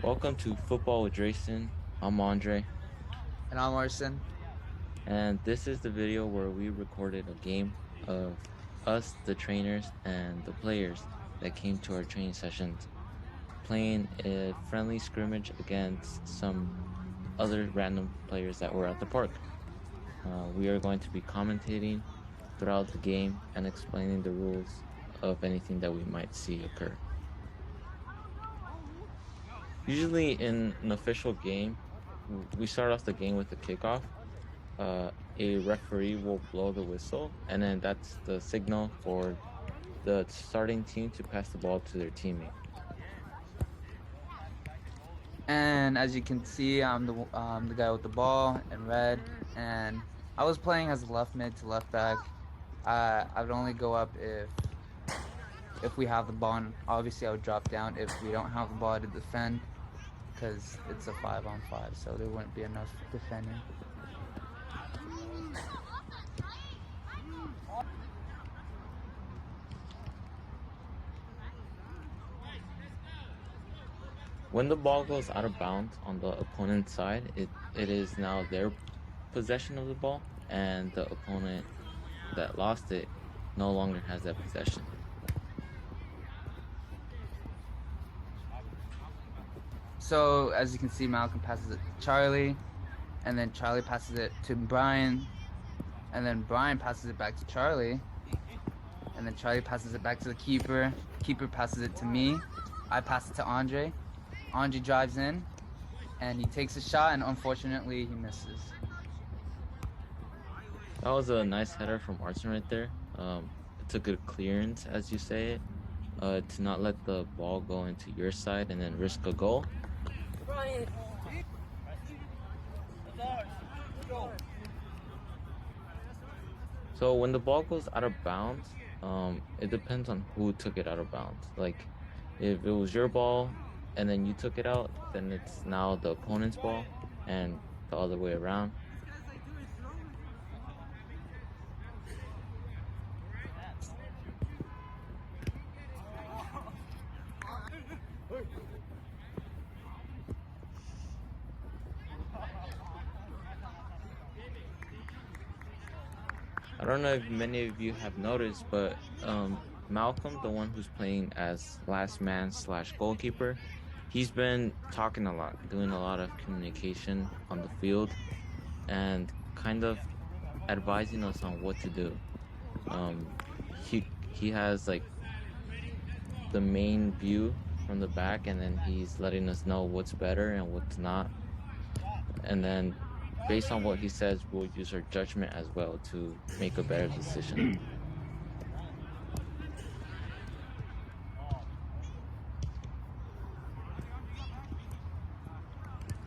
Welcome to Football with Drayson. I'm Andre, And I'm Arson. and this is the video where we recorded a game of us, the trainers, and the players that came to our training sessions, playing a friendly scrimmage against some other random players that were at the park. We are going to be commentating throughout the game and explaining the rules of anything that we might see occur. Usually in an official game, we start off the game with a kickoff. A referee will blow the whistle, and then that's the signal for the starting team to pass the ball to their teammate. And as you can see, I'm the guy with the ball in red. And I was playing as a left mid to left back. I would only go up if we have the ball. And obviously, I would drop down if we don't have the ball to defend, because it's a 5-on-5, so there wouldn't be enough defending. When the ball goes out of bounds on the opponent's side, it is now their possession of the ball, and the opponent that lost it no longer has that possession. So as you can see, Malcolm passes it to Charlie, and then Charlie passes it to Brian, and then Brian passes it back to Charlie, and then Charlie passes it back to the keeper. Keeper passes it to me. I pass it to Andre. Andre drives in, and he takes a shot, and unfortunately, he misses. That was a nice header from Arson right there. It's a good clearance, as you say it, to not let the ball go into your side and then risk a goal. So when the ball goes out of bounds, it depends on who took it out of bounds. Like, if it was your ball and then you took it out, then it's now the opponent's ball, and the other way around. I don't know if many of you have noticed, but Malcolm, the one who's playing as last man / goalkeeper, he's been talking a lot, doing a lot of communication on the field, and kind of advising us on what to do. He has like the main view from the back, and then he's letting us know what's better and what's not. And then based on what he says, we'll use our judgment as well to make a better decision.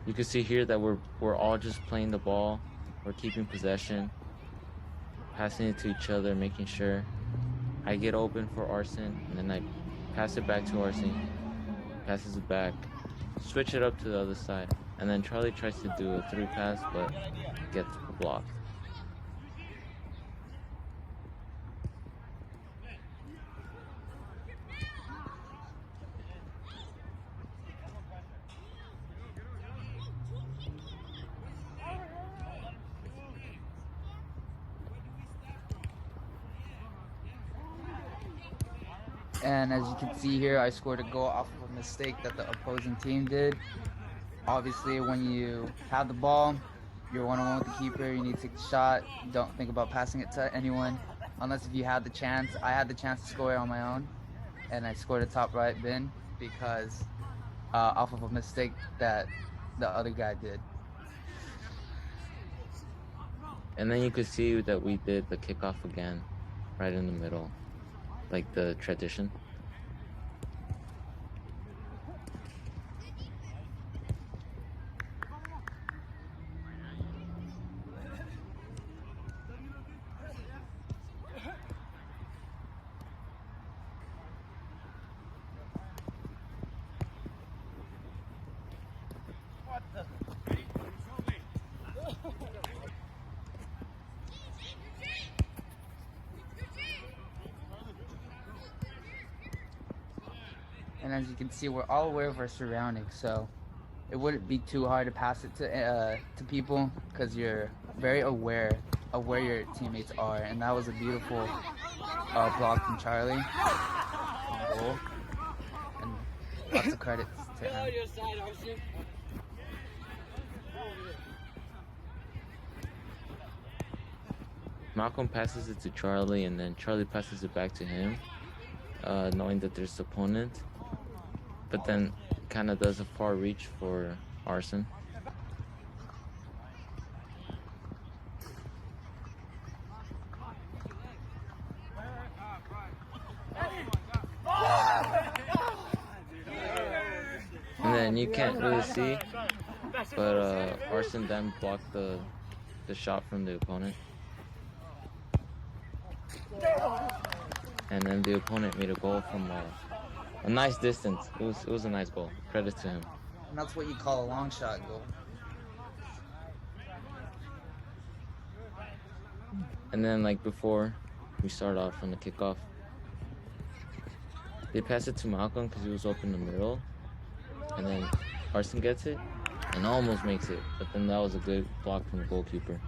You can see here that we're all just playing the ball. We're keeping possession, passing it to each other, making sure. I get open for Arson, and then I pass it back to Arson. Passes it back, switch it up to the other side, and then Charlie tries to do a through pass, but gets blocked. And as you can see here, I scored a goal off of a mistake that the opposing team did. Obviously, when you have the ball, you're one-on-one with the keeper, you need to take the shot. Don't think about passing it to anyone, unless if you had the chance. I had the chance to score on my own, and I scored a top right bin because off of a mistake that the other guy did. And then you could see that we did the kickoff again, right in the middle, like the tradition. And as you can see, we're all aware of our surroundings. So it wouldn't be too hard to pass it to people because you're very aware of where your teammates are, and that was a beautiful block from Charlie on goal, and lots of credits to him. Malcolm passes it to Charlie, and then Charlie passes it back to him, knowing that there's opponent, but then kind of does a far reach for Arson. And then you can't really see, but Arson then blocked the shot from the opponent. And then the opponent made a goal from a nice distance. It was a nice goal. Credit to him. And that's what you call a long shot goal. And then, like before we start off on the kickoff, they pass it to Malcolm because he was open in the middle. And then Arson gets it and almost makes it. But then that was a good block from the goalkeeper.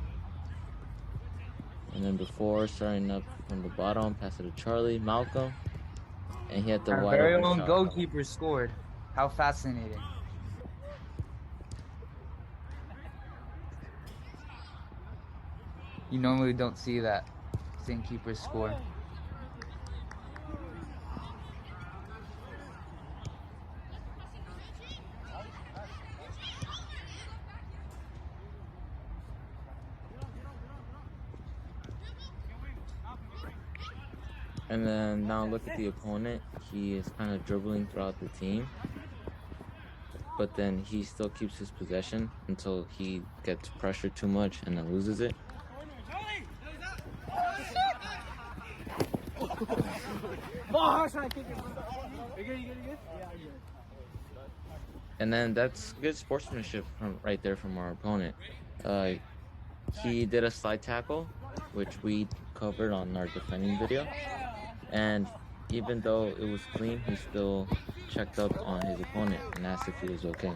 And then before starting up from the bottom, pass it to Charlie, Malcolm, and he had the Our wide very open own shot. goalkeeper scored. How fascinating. You normally don't see that, seeing keepers score. And then now look at the opponent. He is kind of dribbling throughout the team, but then he still keeps his possession until he gets pressured too much and then loses it. And then that's good sportsmanship from right there from our opponent. He did a slide tackle, which we covered on our defending video. And even though it was clean, he still checked up on his opponent and asked if he was okay.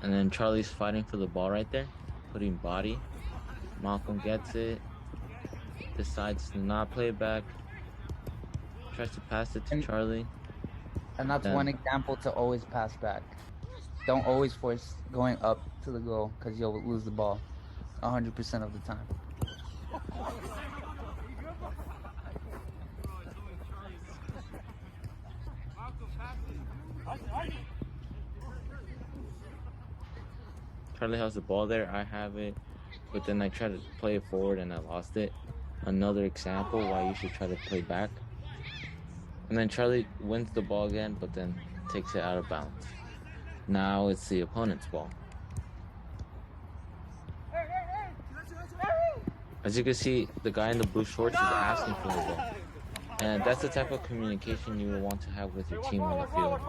And then Charlie's fighting for the ball right there, putting body. Malcolm gets it, decides to not play it back, tries to pass it to Charlie. And that's one example to always pass back. Don't always force going up to the goal because you'll lose the ball 100% of the time. Charlie has the ball there, I have it, but then I try to play it forward and I lost it. Another example why you should try to play back. And then Charlie wins the ball again, but then takes it out of bounds. Now it's the opponent's ball. As you can see, the guy in the blue shorts is asking for the ball. And that's the type of communication you will want to have with your team on the field.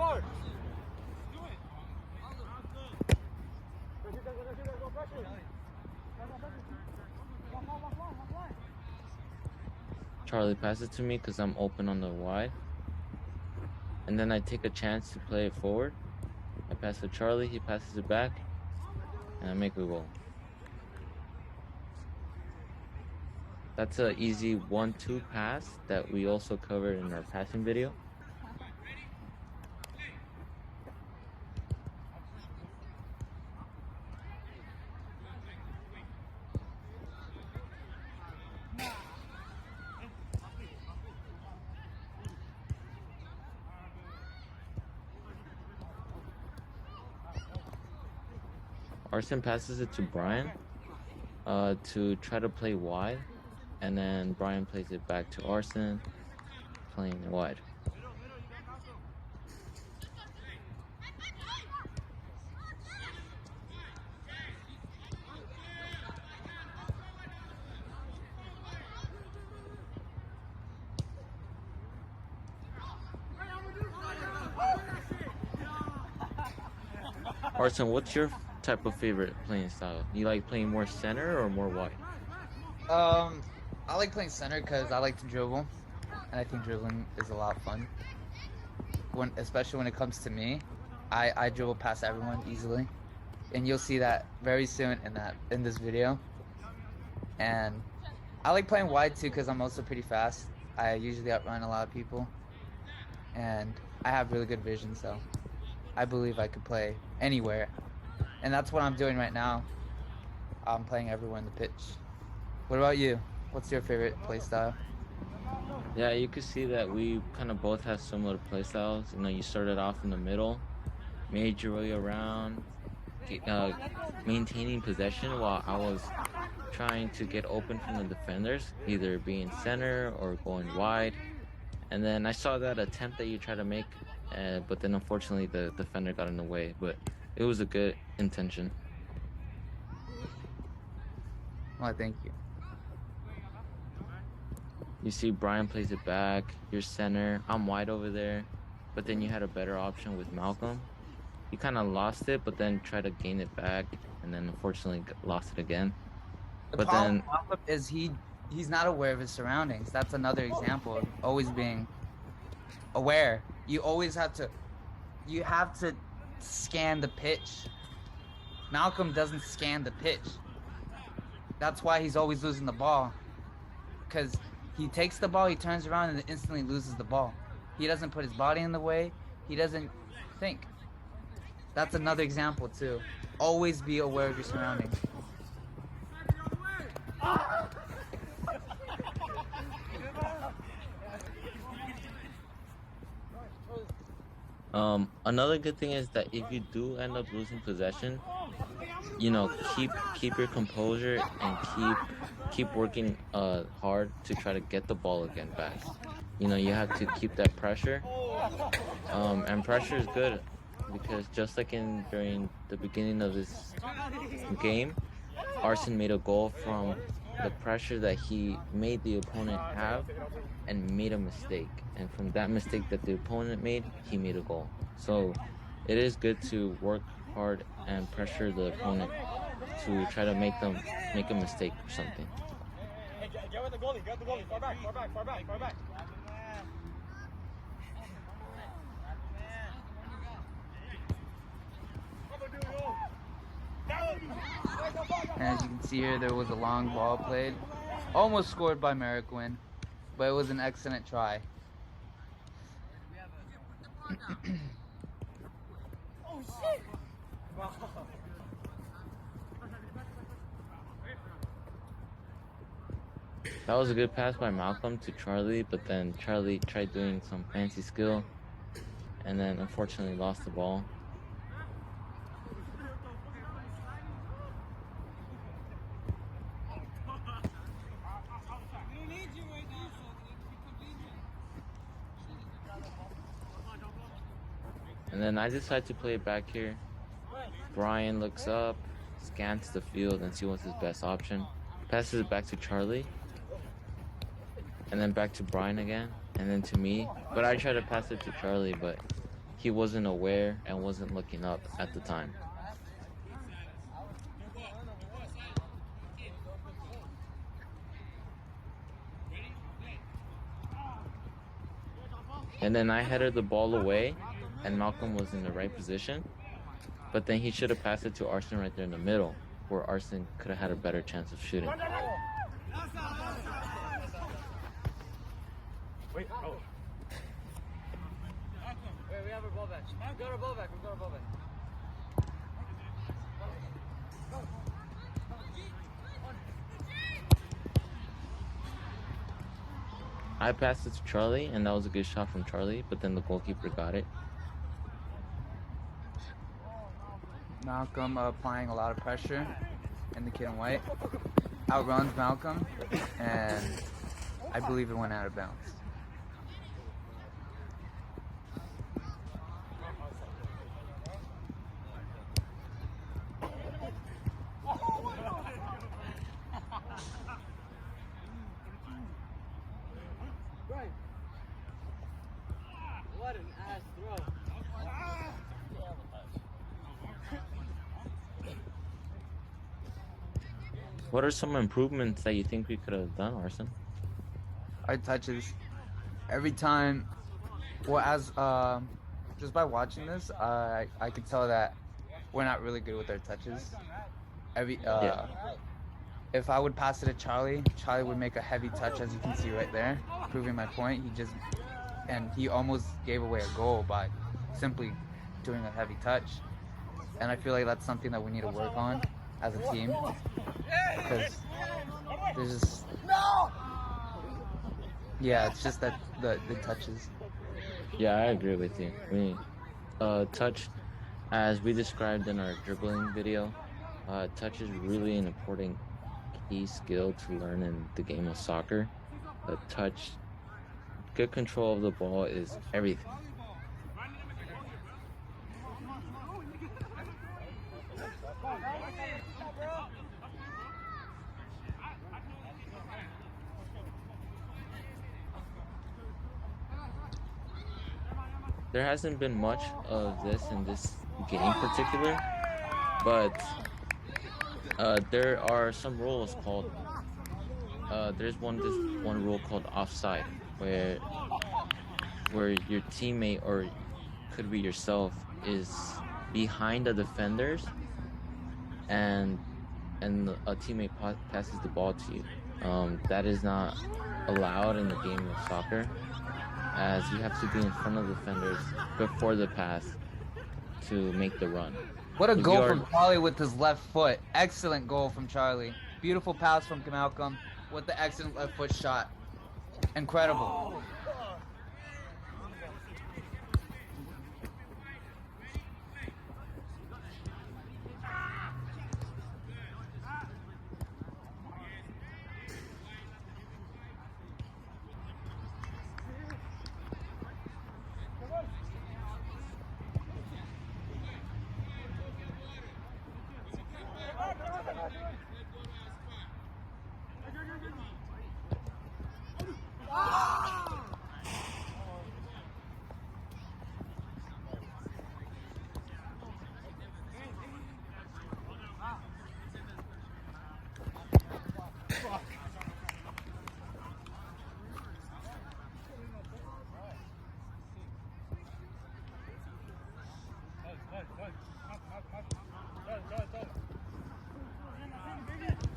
Charlie passes to me because I'm open on the wide. And then I take a chance to play it forward. I pass to Charlie, he passes it back, and I make a goal. That's an easy 1-2 pass that we also covered in our passing video. Arson passes it to Brian to try to play wide, and then Brian plays it back to Arson, playing it wide. Arson, what's your type of favorite playing style? You like playing more center or more wide? I like playing center because I like to dribble, and I think dribbling is a lot of fun. Especially when it comes to me, I dribble past everyone easily, and you'll see that very soon in this video. And I like playing wide too because I'm also pretty fast. I usually outrun a lot of people, and I have really good vision, so I believe I could play anywhere. And that's what I'm doing right now. I'm playing everywhere in the pitch. What about you? What's your favorite play style? Yeah, you could see that we kind of both have similar play styles. You know, you started off in the middle, made your way around, uh, maintaining possession while I was trying to get open from the defenders, either being center or going wide. And then I saw that attempt that you tried to make, but then unfortunately the defender got in the way. But it was a good intention. Well, thank you. You see Brian plays it back, you're center, I'm wide over there, but then you had a better option with Malcolm. You kind of lost it, but then tried to gain it back, and then unfortunately lost it again. The But problem then, with Malcolm is he's not aware of his surroundings. That's another example of always being aware. You have to scan the pitch. Malcolm doesn't scan the pitch. That's why he's always losing the ball. Because he takes the ball, he turns around and instantly loses the ball. He doesn't put his body in the way. He doesn't think. That's another example too. Always be aware of your surroundings. Another good thing is that if you do end up losing possession, keep your composure and keep working hard to try to get the ball again back. You have to keep that pressure. And pressure is good because just like during the beginning of this game, Arson made a goal from the pressure that he made the opponent have and made a mistake. And from that mistake that the opponent made, he made a goal. So it is good to work hard and pressure the opponent to try to make them make a mistake or something. Get with the goalie, far back. And as you can see here, there was a long ball played. Almost scored by Merrick-Win, but it was an excellent try. Oh shit! That was a good pass by Malcolm to Charlie, but then Charlie tried doing some fancy skill and then unfortunately lost the ball. And then I decide to play it back here. Brian looks up, scans the field, and sees what's his best option. Passes it back to Charlie. And then back to Brian again. And then to me. But I tried to pass it to Charlie, but he wasn't aware and wasn't looking up at the time. And then I headed the ball away, and Malcolm was in the right position. But then he should have passed it to Arson right there in the middle, where Arson could have had a better chance of shooting. Wait, we have our ball back. We got our ball back. I passed it to Charlie, and that was a good shot from Charlie, but then the goalkeeper got it. Malcolm applying a lot of pressure, and the kid in white outruns Malcolm, and I believe it went out of bounds. What an ass throw. What are some improvements that you think we could have done, Arson? Our touches every time. Well, as just by watching this, I could tell that we're not really good with our touches. Every Yeah. If I would pass it to Charlie, Charlie would make a heavy touch, as you can see right there, proving my point. He almost gave away a goal by simply doing a heavy touch. And I feel like that's something that we need to work on as a team because there's just it's just that the touches. Yeah, I agree with you. Touch, as we described in our dribbling video, touch is really an important key skill to learn in the game of soccer. Touch, good control of the ball is everything. There hasn't been much of this in this game particular, but there are some rules called there's one rule called offside where your teammate, or could be yourself, is behind the defenders and a teammate passes the ball to you. That is not allowed in the game of soccer, as you have to be in front of the defenders before the pass to make the run. What a goal from Charlie with his left foot. Excellent goal from Charlie. Beautiful pass from Malcolm with the excellent left foot shot. Incredible.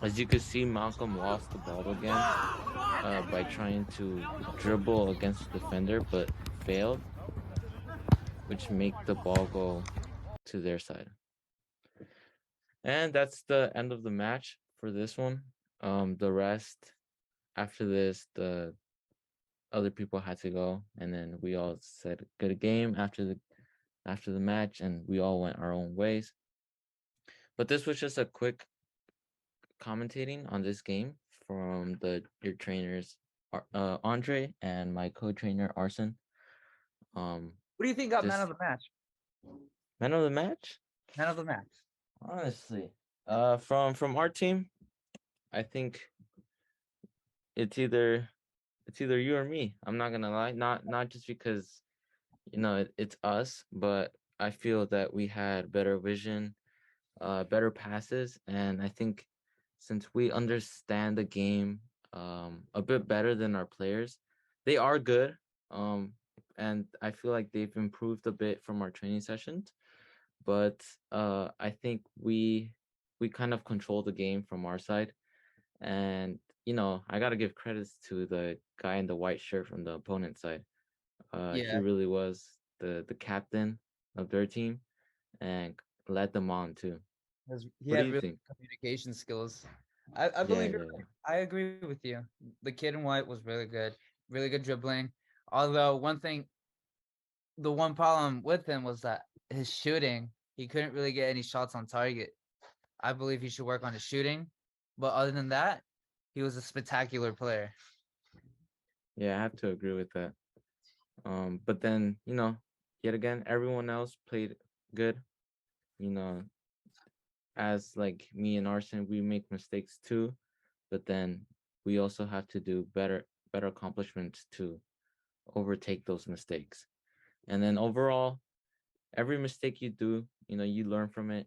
As you can see, Malcolm lost the ball again by trying to dribble against the defender, but failed, which make the ball go to their side. And that's the end of the match for this one. The rest, after this, the other people had to go, and then we all said good game after the match, and we all went our own ways. But this was just a quick commentating on this game from your trainers, Andre, and my co-trainer Arson. What do you think got man of the match? Man of the match? Man of the match. Honestly, from our team, I think it's either you or me. I'm not gonna lie. Not just because it's us, but I feel that we had better vision, better passes, and I think since we understand the game a bit better than our players, they are good, and I feel like they've improved a bit from our training sessions. But I think we kind of control the game from our side, and I gotta give credits to the guy in the white shirt from the opponent side. He really was the captain of their team and led them on too. He had really good communication skills. I believe you're right. I agree with you. The kid in white was really good dribbling. Although the one problem with him was that his shooting, he couldn't really get any shots on target. I believe he should work on his shooting. But other than that, he was a spectacular player. Yeah, I have to agree with that. But then, yet again, everyone else played good. As like me and Arson, we make mistakes too, but then we also have to do better accomplishments to overtake those mistakes. And then overall, every mistake you do, you learn from it,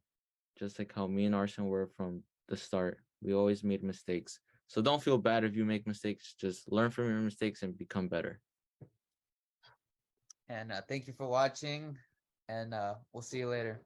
just like how me and Arson were from the start. We always made mistakes. So don't feel bad if you make mistakes. Just learn from your mistakes and become better. And thank you for watching, and we'll see you later.